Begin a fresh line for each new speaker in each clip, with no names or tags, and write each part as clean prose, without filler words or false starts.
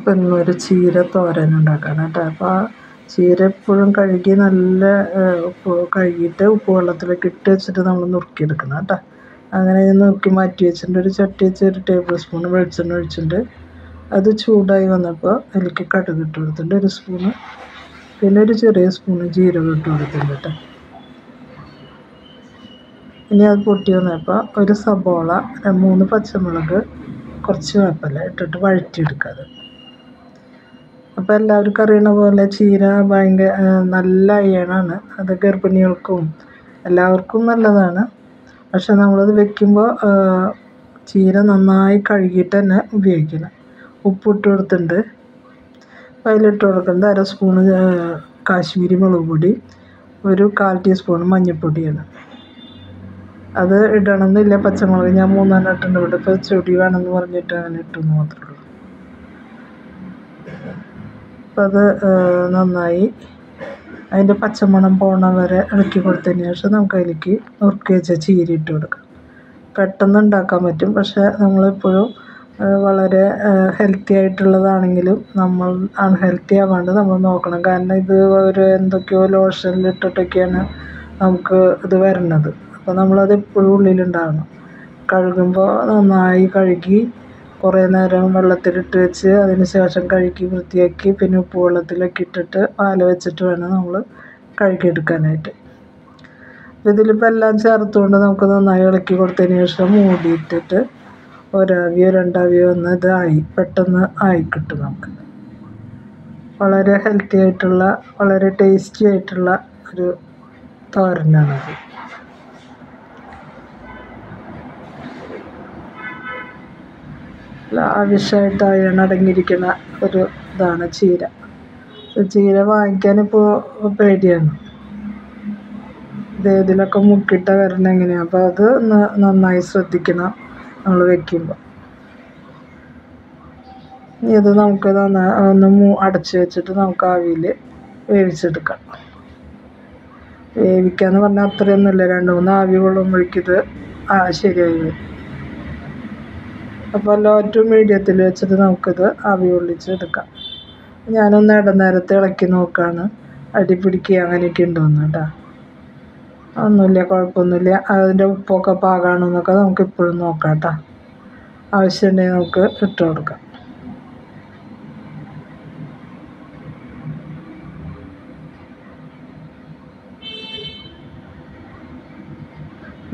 അപ്പം ഇന്നൊരു ചീര തോരൻ ഉണ്ടാക്കണം കേട്ടോ. അപ്പോൾ ആ ചീര എപ്പോഴും കഴുകി നല്ല കഴുകിയിട്ട് ഉപ്പ് വെള്ളത്തിലൊക്കെ ഇട്ട് വെച്ചിട്ട് നമ്മൾ നുറുക്കിയെടുക്കണം കേട്ടോ. അങ്ങനെ നുറുക്കി മാറ്റി വെച്ചിട്ടുണ്ട്. ഒരു ചട്ടി വെച്ച് 1 ടേബിൾ സ്പൂൺ വെളിച്ചെണ്ണ ഒഴിച്ചിട്ടുണ്ട്. അത് ചൂടായി വന്നപ്പോൾ അതിലേക്ക് കടുക് ഇട്ട് കൊടുത്തിട്ടുണ്ട് 1 സ്പൂണ്. പിന്നെ ഒരു ചെറിയ സ്പൂണ് ജീരകം ഇട്ട് കൊടുത്തിട്ടുണ്ട് കേട്ടോ. ഇനി അത് പൊട്ടി വന്നപ്പോൾ ഒരു സബോള, 3 പച്ചമുളക്, കുറച്ച് വേപ്പില ഇട്ടിട്ട് വഴറ്റിയെടുക്കുക. അപ്പോൾ എല്ലാവർക്കും അറിയണ പോലെ ചീര ഭയങ്കര നല്ല അയണാണ്. അത് ഗർഭിണികൾക്കും എല്ലാവർക്കും നല്ലതാണ്. പക്ഷെ നമ്മളത് വെക്കുമ്പോൾ ചീര നന്നായി കഴുകിയിട്ട് തന്നെ ഉപയോഗിക്കണം. ഉപ്പിട്ട് കൊടുത്തിട്ടുണ്ട്. അപ്പോൾ അതിലിട്ട് കൊടുക്കുന്നത് 1/2 സ്പൂണ് കാശ്മീരി മുളക് പൊടി, ഒരു 1/4 ടീസ്പൂൺ മഞ്ഞൾപ്പൊടിയാണ്. അത് ഇടണമെന്നില്ല. പച്ചമുളക് ഞാൻ 3 ഇട്ടുണ്ട്. ഇവിടെ ഇപ്പോൾ ചെടി വേണമെന്ന് പറഞ്ഞിട്ട് അങ്ങനെ ഇട്ടെന്ന് മാത്രമേ ഉള്ളൂ. അപ്പോൾ അത് നന്നായി അതിൻ്റെ പച്ചമണം പോണ വരെ ഇളക്കി കൊടുത്തതിന് ശേഷം നമുക്ക് അതിലേക്ക് നുറുക്കി വെച്ച ചീര ഇട്ട് കൊടുക്കാം. പെട്ടെന്ന് ഉണ്ടാക്കാൻ പറ്റും. പക്ഷേ നമ്മളെപ്പോഴും വളരെ ഹെൽത്തി ആയിട്ടുള്ളതാണെങ്കിലും നമ്മൾ അൺഹെൽത്തി ആവാണ്ട് നമ്മൾ നോക്കണം. കാരണം ഇത് ഒരു എന്തൊക്കെയോ ലോഷനിലിട്ടിട്ടൊക്കെയാണ് നമുക്ക് ഇത് വരുന്നത്. അപ്പോൾ നമ്മളത് എപ്പോഴും ഉള്ളിലുണ്ടാകണം. കഴുകുമ്പോൾ നന്നായി കഴുകി കുറേ നേരം വെള്ളത്തിലിട്ട് വെച്ച് അതിന് ശേഷം കഴുകി വൃത്തിയാക്കി പിന്നെ ഉപ്പ് വെള്ളത്തിലൊക്കെ ഇട്ടിട്ട് പാല വെച്ചിട്ട് വേണം നമ്മൾ കഴുകിയെടുക്കാനായിട്ട്. ഇതിലിപ്പോൾ എല്ലാം ചേർത്തുകൊണ്ട് നമുക്ക് നന്നായി ഇളക്കി കൊടുത്തതിന് ശേഷം മൂടിയിട്ടിട്ട് 1 ആവിയോ 2 ആവിയോ വന്ന് ഇതായി പെട്ടെന്ന് ആയി കിട്ടും നമുക്ക്. വളരെ ഹെൽത്തി ആയിട്ടുള്ള വളരെ ടേസ്റ്റി ആയിട്ടുള്ള ഒരു തോരനാണത്. ആവശ്യമായിട്ട് അയൺ അടങ്ങിയിരിക്കുന്ന ഒരു ഇതാണ് ചീര. ചീര വാങ്ങിക്കാനിപ്പോൾ പേടിയാണ്. ഇതിലൊക്കെ മുക്കിയിട്ട വരണം എങ്ങനെയാണ്. അപ്പോൾ അത് നന്നായി ശ്രദ്ധിക്കണം നമ്മൾ വെക്കുമ്പോൾ. ഇത് നമുക്ക് ഒന്ന് അടച്ച് വെച്ചിട്ട് നമുക്ക് ആവിയിൽ വേവിച്ചെടുക്കാം. വേവിക്കാന്ന് പറഞ്ഞാൽ അത്രയൊന്നുമില്ല, 2-3 ആവി കൊള്ളുമ്പോഴേക്കിത് ശരിയായി വരും. അപ്പോൾ ലോ ടു മീഡിയത്തിൽ വെച്ചിട്ട് നമുക്കിത് ആവി കൊള്ളിച്ചെടുക്കാം. ഞാനൊന്ന് ഇടനേരത്തെ ഇളക്കി നോക്കുകയാണ് അടി പിടിക്കുക അങ്ങനെയൊക്കെ ഉണ്ടോയെന്ന് കേട്ടോ. ഒന്നുമില്ല, കുഴപ്പമൊന്നുമില്ല. അതിൻ്റെ ഉപ്പൊക്കെ പാകമാണോ എന്നൊക്കെ നമുക്ക് ഇപ്പോഴും നോക്കാം കേട്ടോ. ആവശ്യമുണ്ടെങ്കിൽ നമുക്ക് ഇട്ട് കൊടുക്കാം.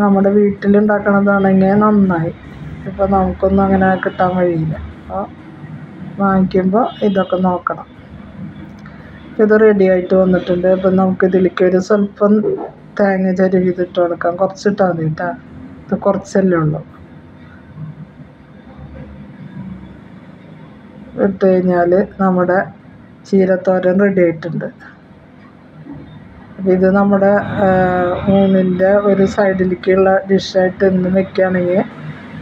നമ്മുടെ വീട്ടിലുണ്ടാക്കണതാണെങ്കിൽ നന്നായി. ഇപ്പോൾ നമുക്കൊന്നും അങ്ങനെ കിട്ടാൻ വഴിയില്ല. അപ്പോൾ വാങ്ങിക്കുമ്പോൾ ഇതൊക്കെ നോക്കണം. ഇത് റെഡി ആയിട്ട് വന്നിട്ടുണ്ട്. അപ്പം നമുക്കിതിലേക്ക് ഒരു സ്വല്പം തേങ്ങ ചരുവിതിട്ട് കൊടുക്കാം. കുറച്ചിട്ടാൽ മതി കേട്ടോ. ഇത് കുറച്ചല്ലേ ഉള്ളൂ. ഇട്ട് കഴിഞ്ഞാൽ നമ്മുടെ ചീരത്തോരൻ റെഡി ആയിട്ടുണ്ട്. ഇത് നമ്മുടെ ഊണിൻ്റെ ഒരു സൈഡിലേക്കുള്ള ഡിഷായിട്ട് എന്നും വെക്കുകയാണെങ്കിൽ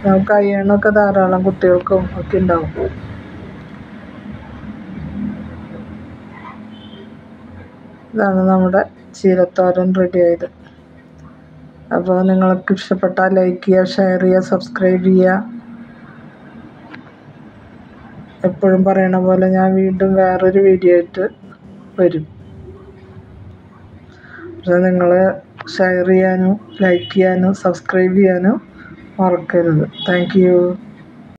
നമുക്ക് അയണൊക്കെ ധാരാളം കുട്ടികൾക്കും ഒക്കെ ഉണ്ടാവും. ഇതാണ് നമ്മുടെ ചീരത്തോരൻ റെഡി ആയത്. അപ്പോൾ നിങ്ങൾക്ക് ഇഷ്ടപ്പെട്ടാൽ ലൈക്ക് ചെയ്യുക, ഷെയർ ചെയ്യുക, സബ്സ്ക്രൈബ് ചെയ്യുക. എപ്പോഴും പറയണ പോലെ ഞാൻ വീണ്ടും വേറൊരു വീഡിയോ ആയിട്ട് വരും. പക്ഷേ നിങ്ങൾ ഷെയർ ചെയ്യാനും ലൈക്ക് ചെയ്യാനും സബ്സ്ക്രൈബ് ചെയ്യാനും മറക്കരുത്. Thank you.